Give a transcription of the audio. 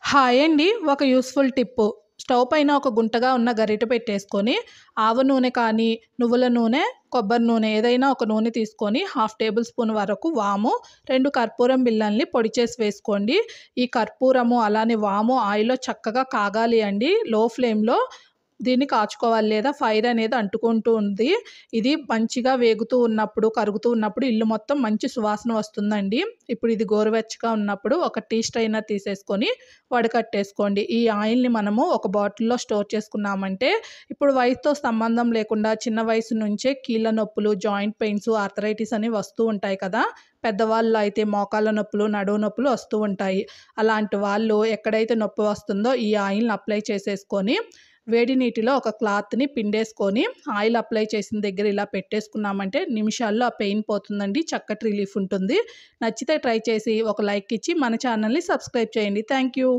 Hi అండి. ఒక useful Tipu. Stove పైన ఒక గుంటగా ఉన్న గరిటె పెట్టేసుకొని, ఆవ నూనె కానీ, నువ్వుల నూనె, కొబ్బరి నూనె ఏదైనా ఒక నూనె తీసుకొని హాఫ్ టేబుల్ స్పూన్ వరకు వాము, 2 కర్పూరం బిళ్ళల్ని పొడి చేసి వేసుకోండి. ఈ కర్పూరము అలానే వాము ఆయిల్‌లో చక్కగా కాగాలి అండి. లో ఫ్లేమ్‌లో దీన్ని కాచుకోవాలి లేదా ఫైర్ అనేది అంటుకుంటూ ఉంది. ఇది మంచిగా వేగుతూ ఉన్నప్పుడు, కరుగుతూ ఉన్నప్పుడు ఇల్లు మొత్తం మంచి సువాసన వస్తుందండి. ఇప్పుడు ఇది గోరువెచ్చగా ఉన్నప్పుడు ఒక టీ స్ట్రైనర్ తీసేసుకొని వడకట్టేసుకోండి. ఈ ఆయిల్‌ని మనము ఒక బాటిల్‌లో స్టోర్ చేసుకున్నామంటే ఇప్పుడు వయసుతో సంబంధం లేకుండా చిన్న వయసు నుంచే కీళ్ళ నొప్పులు, జాయింట్ పెయిన్స్, ఆర్థరైటిస్ అని వస్తూ ఉంటాయి కదా! పెద్దవాళ్ళు అయితే మోకాళ్ళ నొప్పులు, నడుము నొప్పులు వస్తూ ఉంటాయి. అలాంటి వాళ్ళు ఎక్కడైతే నొప్పి వస్తుందో ఈ ఆయిల్‌ని అప్లై చేసేసుకొని వేడి నీటిలో ఒక క్లాత్‌ని పిండేసుకొని ఆయిల్ అప్లై చేసిన దగ్గర ఇలా పెట్టేసుకున్నామంటే నిమిషాల్లో ఆ పెయిన్ పోతుందండి. చక్కటి రిలీఫ్ ఉంటుంది. నచ్చితే ట్రై చేసి ఒక లైక్ ఇచ్చి మన ఛానల్‌ని సబ్స్క్రైబ్ చేయండి. Thank you.